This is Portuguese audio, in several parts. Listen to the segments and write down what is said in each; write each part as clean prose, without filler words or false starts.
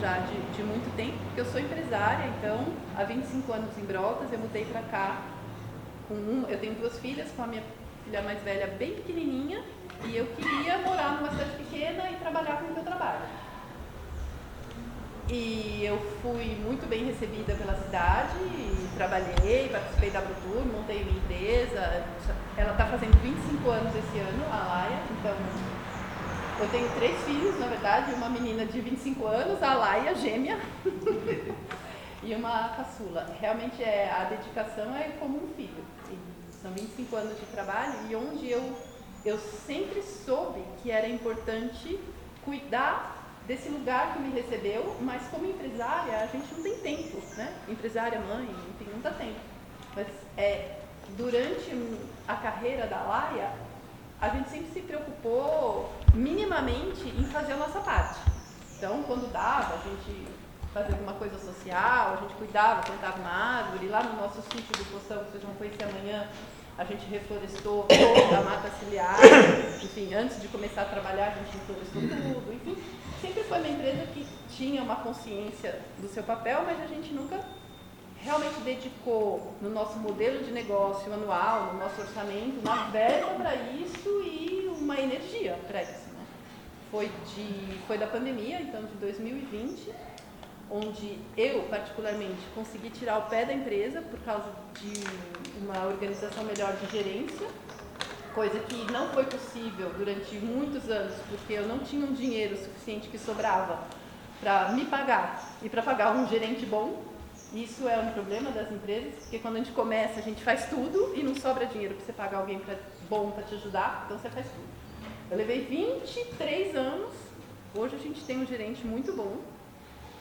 já de muito tempo, porque eu sou empresária, então há 25 anos em Brotas, eu mudei para cá eu tenho 2 filhas, com a minha filha mais velha bem pequenininha, e eu queria morar numa cidade pequena e trabalhar com o que eu trabalho. E eu fui muito bem recebida pela cidade, e trabalhei, participei da Abrotur, montei minha empresa. Ela está fazendo 25 anos esse ano, a Laia, então eu tenho 3 filhos, na verdade, uma menina de 25 anos, a Laia, gêmea, e uma caçula. Realmente a dedicação é como um filho. São 25 anos de trabalho e onde eu sempre soube que era importante cuidar desse lugar que me recebeu, mas como empresária a gente não tem tempo, né? Empresária, mãe, enfim, não dá tempo. Mas durante a carreira da Laia, a gente sempre se preocupou minimamente em fazer a nossa parte. Então, quando dava, a gente fazia alguma coisa social, a gente cuidava, plantava uma árvore. Lá no nosso sítio do Poção, que vocês vão conhecer amanhã, a gente reflorestou toda a mata ciliar. Enfim, antes de começar a trabalhar, a gente reflorestou tudo. Enfim, sempre foi uma empresa que tinha uma consciência do seu papel, mas a gente nunca realmente dedicou no nosso modelo de negócio anual, no nosso orçamento, uma verba para isso e uma energia para isso, né? Foi da pandemia, então de 2020, onde eu, particularmente, consegui tirar o pé da empresa por causa de uma organização melhor de gerência, coisa que não foi possível durante muitos anos, porque eu não tinha um dinheiro suficiente que sobrava para me pagar e para pagar um gerente bom. Isso é um problema das empresas, porque quando a gente começa, a gente faz tudo e não sobra dinheiro para você pagar alguém bom para te ajudar, então você faz tudo. Eu levei 23 anos, hoje a gente tem um gerente muito bom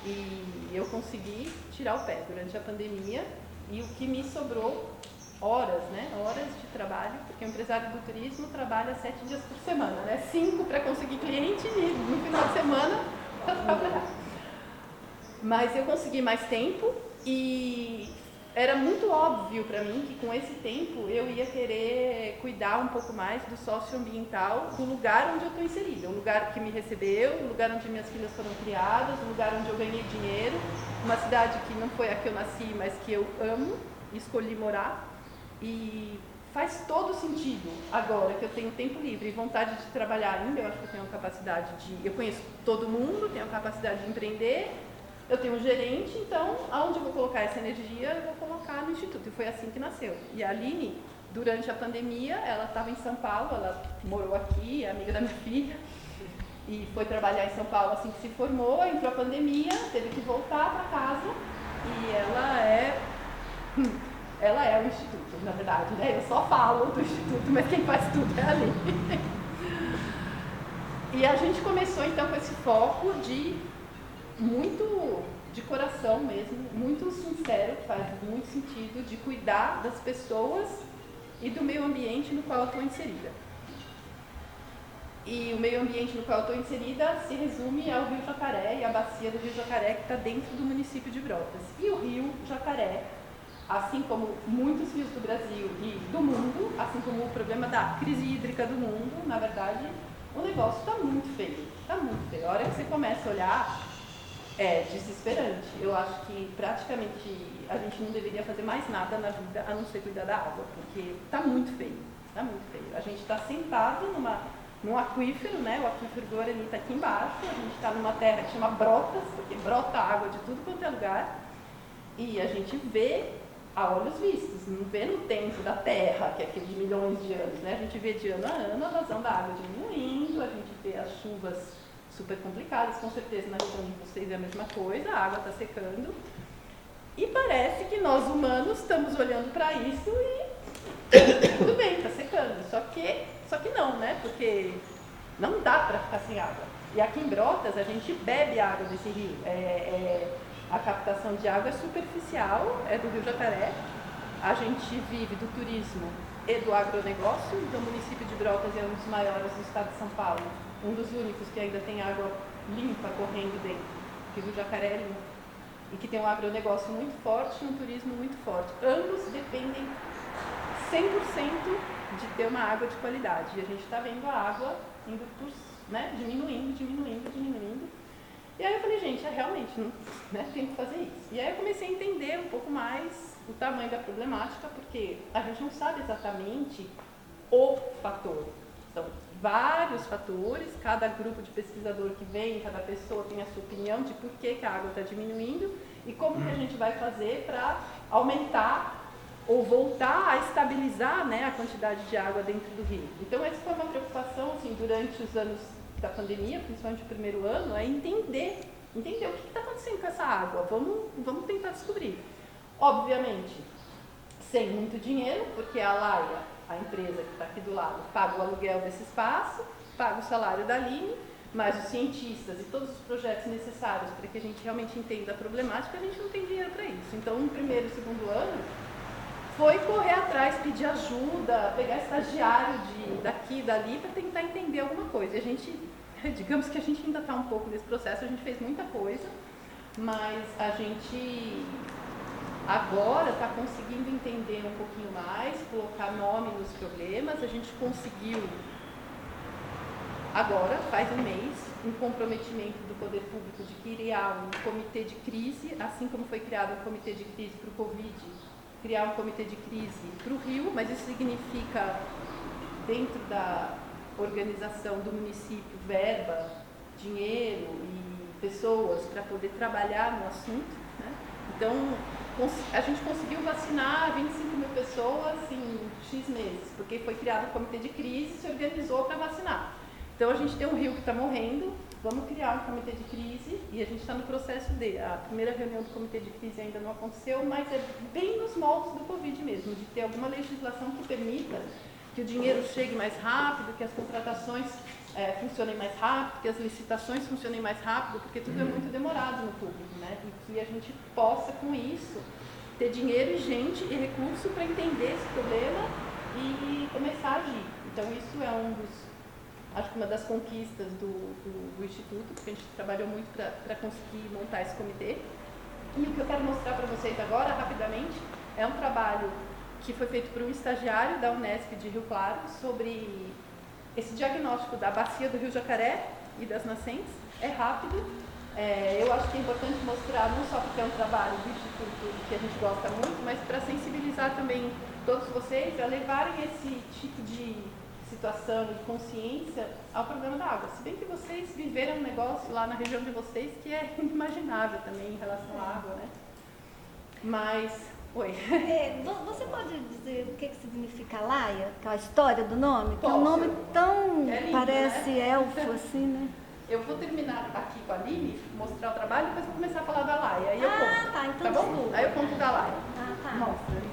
e eu consegui tirar o pé durante a pandemia e o que me sobrou, horas, né? Horas de trabalho, porque o empresário do turismo trabalha 7 dias por semana, né? 5 para conseguir cliente e no final de semana para trabalhar. Mas eu consegui mais tempo e era muito óbvio para mim que com esse tempo eu ia querer cuidar um pouco mais do socioambiental do lugar onde eu estou inserida, o lugar que me recebeu, o lugar onde minhas filhas foram criadas, o lugar onde eu ganhei dinheiro, uma cidade que não foi a que eu nasci, mas que eu amo e escolhi morar. E faz todo sentido agora que eu tenho tempo livre e vontade de trabalhar ainda. Eu acho que eu tenho a capacidade eu conheço todo mundo, tenho a capacidade de empreender, eu tenho um gerente, então aonde eu vou colocar essa energia? Eu vou colocar no Instituto. E foi assim que nasceu. E a Aline, durante a pandemia, ela estava em São Paulo, ela morou aqui, é amiga da minha filha, e foi trabalhar em São Paulo assim que se formou, entrou a pandemia, teve que voltar para casa e ela é o Instituto, na verdade, né? Eu só falo do Instituto, mas quem faz tudo é a Aline. E a gente começou então com esse foco muito de coração mesmo, muito sincero, que faz muito sentido, de cuidar das pessoas e do meio ambiente no qual eu estou inserida. E o meio ambiente no qual eu estou inserida se resume ao Rio Jacaré e a bacia do Rio Jacaré, que está dentro do município de Brotas. E o Rio Jacaré, assim como muitos rios do Brasil e do mundo, assim como o problema da crise hídrica do mundo, na verdade, o negócio está muito feio. Está muito feio. A hora que você começa a olhar, é desesperante. Eu acho que praticamente a gente não deveria fazer mais nada na vida a não ser cuidar da água, porque está muito feio. Está muito feio. A gente está sentado num aquífero, né? O aquífero do Guarani está aqui embaixo. A gente está numa terra que chama Brotas, porque brota água de tudo quanto é lugar. E a gente vê a olhos vistos, não vê no tempo da Terra, que é aquele de milhões de anos, né? A gente vê de ano a ano a vazão da água diminuindo, a gente vê as chuvas super complicadas, com certeza na região de vocês é a mesma coisa, a água está secando. E parece que nós humanos estamos olhando para isso e tudo bem, está secando. Só que não, né? Porque não dá para ficar sem água. E aqui em Brotas a gente bebe água desse rio. A captação de água é superficial, é do Rio Jacaré. A gente vive do turismo e do agronegócio. Então, o município de Brotas é um dos maiores do estado de São Paulo, um dos únicos que ainda tem água limpa correndo dentro, que o Rio Jacaré é limpo, e que tem um agronegócio muito forte e um turismo muito forte. Ambos dependem 100% de ter uma água de qualidade. E a gente está vendo a água indo diminuindo. E aí eu falei, gente, realmente, não, né, tem que fazer isso. E aí eu comecei a entender um pouco mais o tamanho da problemática, porque a gente não sabe exatamente o fator. São vários fatores, cada grupo de pesquisador que vem, cada pessoa tem a sua opinião de por que a água está diminuindo e como que a gente vai fazer para aumentar ou voltar a estabilizar, né, a quantidade de água dentro do rio. Então essa foi uma preocupação assim, durante os anos da pandemia, principalmente o primeiro ano, é entender o que está acontecendo com essa água, vamos tentar descobrir. Obviamente, sem muito dinheiro, porque a Laia, a empresa que está aqui do lado, paga o aluguel desse espaço, paga o salário da Aline, mas os cientistas e todos os projetos necessários para que a gente realmente entenda a problemática, a gente não tem dinheiro para isso. Então, no primeiro e segundo ano, foi correr atrás, pedir ajuda, pegar estagiário daqui e dali para tentar entender alguma coisa. E a gente, digamos que a gente ainda está um pouco nesse processo, a gente fez muita coisa, mas a gente agora está conseguindo entender um pouquinho mais, colocar nome nos problemas. A gente conseguiu, agora, faz um mês, um comprometimento do poder público de criar um comitê de crise, assim como foi criado um comitê de crise para o Covid, criar um comitê de crise para o Rio, mas isso significa, dentro da organização do município, verba, dinheiro e pessoas para poder trabalhar no assunto, né? Então, a gente conseguiu vacinar 25 mil pessoas em X meses, porque foi criado um comitê de crise e se organizou para vacinar. Então, a gente tem um rio que está morrendo, vamos criar um comitê de crise e a gente está no processo a primeira reunião do comitê de crise ainda não aconteceu, mas é bem nos moldes do Covid mesmo, de ter alguma legislação que permita que o dinheiro chegue mais rápido, que as contratações funcionem mais rápido, que as licitações funcionem mais rápido, porque tudo é muito demorado no público, né? E que a gente possa, com isso, ter dinheiro e gente e recurso para entender esse problema e começar a agir. Então, isso é acho que uma das conquistas do Instituto, porque a gente trabalhou muito para conseguir montar esse comitê. E o que eu quero mostrar para vocês agora, rapidamente, é um trabalho que foi feito por um estagiário da Unesp de Rio Claro sobre esse diagnóstico da bacia do Rio Jacaré e das nascentes. É rápido, eu acho que é importante mostrar, não só porque é um trabalho do Instituto que a gente gosta muito, mas para sensibilizar também todos vocês a levarem esse tipo de situação e consciência ao problema da água. Se bem que vocês viveram um negócio lá na região de vocês que é inimaginável também em relação à água, né? Mas... Oi. Você pode dizer o que significa Laia? Que é a história do nome? Que é um Posso. nome tão, lindo, parece, né? elfo, assim, né? Eu vou terminar aqui com a Aline, mostrar o trabalho, depois vou começar a falar da Laia. Aí eu conto. Tá, então tá bom? desculpa. Aí eu conto da Laia.